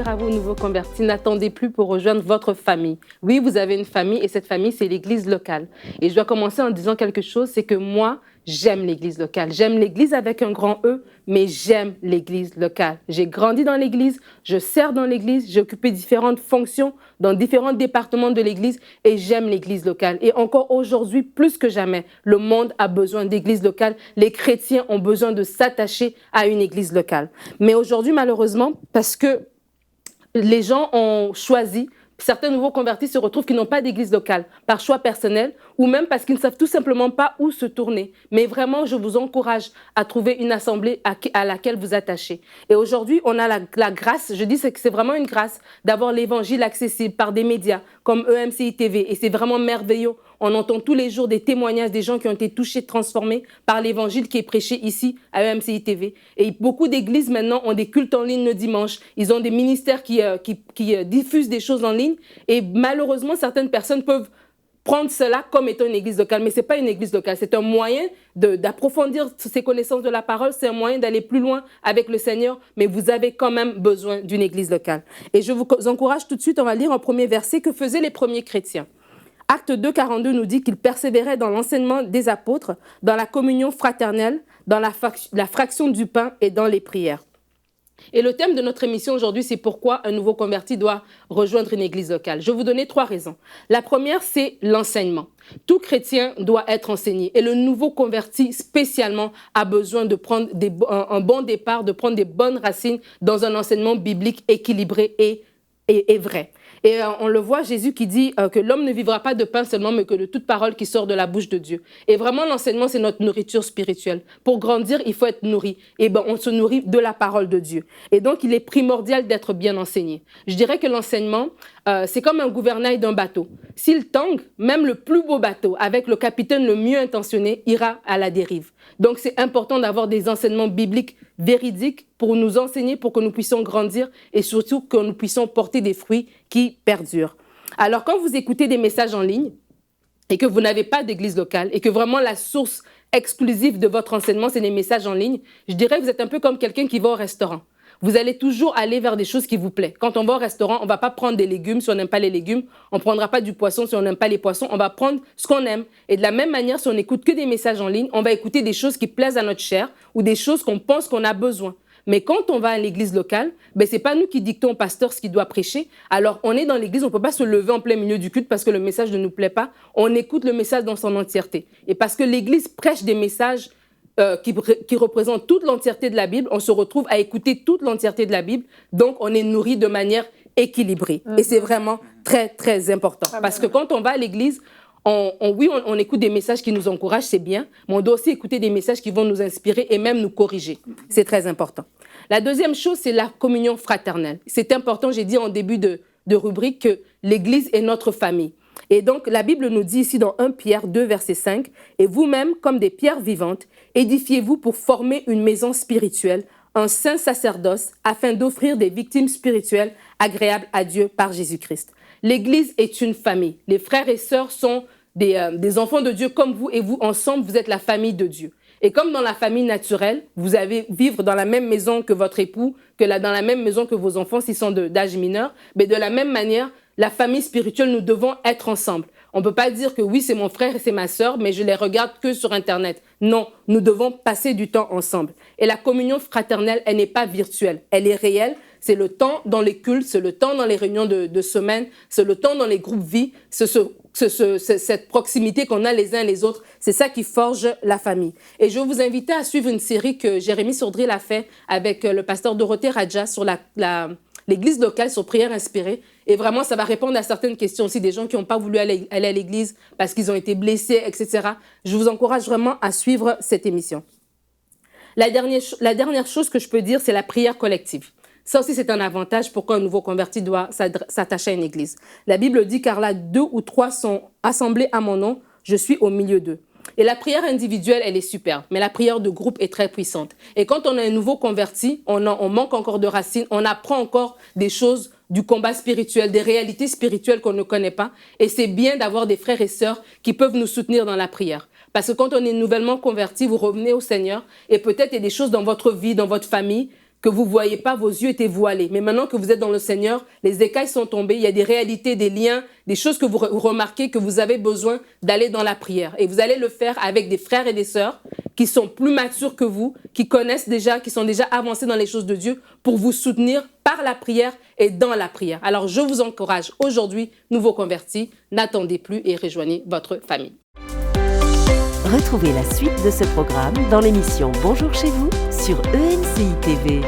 dire à vous, nouveaux convertis, n'attendez plus pour rejoindre votre famille. Oui, vous avez une famille et cette famille, c'est l'église locale. Et je dois commencer en disant quelque chose, c'est que moi, j'aime l'église locale. J'aime l'église avec un grand E, mais j'aime l'église locale. J'ai grandi dans l'église, je sers dans l'église, j'ai occupé différentes fonctions dans différents départements de l'église et j'aime l'église locale. Et encore aujourd'hui, plus que jamais, le monde a besoin d'églises locales. Les chrétiens ont besoin de s'attacher à une église locale. Mais aujourd'hui, malheureusement, parce que les gens ont choisi, certains nouveaux convertis se retrouvent qu'ils n'ont pas d'église locale par choix personnel ou même parce qu'ils ne savent tout simplement pas où se tourner. Mais vraiment, je vous encourage à trouver une assemblée à laquelle vous attachez. Et aujourd'hui, on a la grâce, je dis que c'est vraiment une grâce d'avoir l'évangile accessible par des médias comme EMCI TV. Et c'est vraiment merveilleux. On entend tous les jours des témoignages des gens qui ont été touchés, transformés par l'évangile qui est prêché ici à EMCI TV. Et beaucoup d'églises maintenant ont des cultes en ligne le dimanche. Ils ont des ministères qui diffusent des choses en ligne. Et malheureusement, certaines personnes peuvent prendre cela comme étant une église locale. Mais ce n'est pas une église locale. C'est un moyen d'approfondir ses connaissances de la parole. C'est un moyen d'aller plus loin avec le Seigneur. Mais vous avez quand même besoin d'une église locale. Et je vous encourage tout de suite, on va lire en premier verset, que faisaient les premiers chrétiens. Acte 2, 42 nous dit qu'ils persévéraient dans l'enseignement des apôtres, dans la communion fraternelle, dans la fraction du pain et dans les prières. Et le thème de notre émission aujourd'hui, c'est pourquoi un nouveau converti doit rejoindre une église locale. Je vais vous donner 3 raisons. La première, c'est l'enseignement. Tout chrétien doit être enseigné et le nouveau converti spécialement a besoin de prendre un bon départ, de prendre des bonnes racines dans un enseignement biblique équilibré et vrai. Et on le voit, Jésus qui dit que l'homme ne vivra pas de pain seulement, mais que de toute parole qui sort de la bouche de Dieu. Et vraiment, l'enseignement, c'est notre nourriture spirituelle. Pour grandir, il faut être nourri. Et on se nourrit de la parole de Dieu. Et donc, il est primordial d'être bien enseigné. Je dirais que l'enseignement, c'est comme un gouvernail d'un bateau. S'il tangue, même le plus beau bateau, avec le capitaine le mieux intentionné, ira à la dérive. Donc, c'est important d'avoir des enseignements bibliques véridiques pour nous enseigner, pour que nous puissions grandir et surtout que nous puissions porter des fruits qui perdurent. Alors, quand vous écoutez des messages en ligne et que vous n'avez pas d'église locale et que vraiment la source exclusive de votre enseignement, c'est les messages en ligne, je dirais que vous êtes un peu comme quelqu'un qui va au restaurant. Vous allez toujours aller vers des choses qui vous plaisent. Quand on va au restaurant, on ne va pas prendre des légumes si on n'aime pas les légumes. On ne prendra pas du poisson si on n'aime pas les poissons. On va prendre ce qu'on aime. Et de la même manière, si on n'écoute que des messages en ligne, on va écouter des choses qui plaisent à notre chair ou des choses qu'on pense qu'on a besoin. Mais quand on va à l'église locale, ce n'est pas nous qui dictons au pasteur ce qu'il doit prêcher. Alors, on est dans l'église, on ne peut pas se lever en plein milieu du culte parce que le message ne nous plaît pas. On écoute le message dans son entièreté. Et parce que l'église prêche des messages qui représente toute l'entièreté de la Bible, on se retrouve à écouter toute l'entièreté de la Bible, donc on est nourri de manière équilibrée. Et c'est vraiment très, très important. Parce que quand on va à l'église, on écoute des messages qui nous encouragent, c'est bien, mais on doit aussi écouter des messages qui vont nous inspirer et même nous corriger. C'est très important. La deuxième chose, c'est la communion fraternelle. C'est important, j'ai dit en début de rubrique, que l'église est notre famille. Et donc, la Bible nous dit ici dans 1 Pierre 2, verset 5, « Et vous-même, comme des pierres vivantes, édifiez-vous pour former une maison spirituelle, un saint sacerdoce, afin d'offrir des victimes spirituelles agréables à Dieu par Jésus-Christ. » L'Église est une famille. Les frères et sœurs sont des enfants de Dieu comme vous, et vous, ensemble, vous êtes la famille de Dieu. Et comme dans la famille naturelle, vous allez vivre dans la même maison que votre époux, dans la même maison que vos enfants s'ils sont d'âge mineur, mais de la même manière, la famille spirituelle, nous devons être ensemble. On ne peut pas dire que oui, c'est mon frère et c'est ma sœur, mais je les regarde que sur Internet. Non, nous devons passer du temps ensemble. Et la communion fraternelle, elle n'est pas virtuelle, elle est réelle. C'est le temps dans les cultes, c'est le temps dans les réunions de semaine, c'est le temps dans les groupes vie, cette proximité qu'on a les uns les autres, c'est ça qui forge la famille. Et je vais vous inviter à suivre une série que Jérémy Sourdril a fait avec le pasteur Dorothée Radja sur l'église locale, sur prière inspirée. Et vraiment, ça va répondre à certaines questions aussi des gens qui n'ont pas voulu aller à l'église parce qu'ils ont été blessés, etc. Je vous encourage vraiment à suivre cette émission. La dernière chose que je peux dire, c'est la prière collective. Ça aussi, c'est un avantage pourquoi un nouveau converti doit s'attacher à une église. La Bible dit, car là, 2 ou 3 sont assemblés à mon nom, je suis au milieu d'eux. Et la prière individuelle, elle est superbe, mais la prière de groupe est très puissante. Et quand on est un nouveau converti, on manque encore de racines, on apprend encore des choses du combat spirituel, des réalités spirituelles qu'on ne connaît pas. Et c'est bien d'avoir des frères et sœurs qui peuvent nous soutenir dans la prière. Parce que quand on est nouvellement converti, vous revenez au Seigneur et peut-être il y a des choses dans votre vie, dans votre famille, que vous ne voyez pas, vos yeux étaient voilés. Mais maintenant que vous êtes dans le Seigneur, les écailles sont tombées, il y a des réalités, des liens, des choses que vous remarquez que vous avez besoin d'aller dans la prière. Et vous allez le faire avec des frères et des sœurs qui sont plus matures que vous, qui connaissent déjà, qui sont déjà avancés dans les choses de Dieu pour vous soutenir par la prière et dans la prière. Alors, je vous encourage aujourd'hui, nouveaux convertis, n'attendez plus et rejoignez votre famille. Retrouvez la suite de ce programme dans l'émission Bonjour chez vous sur ENCI TV.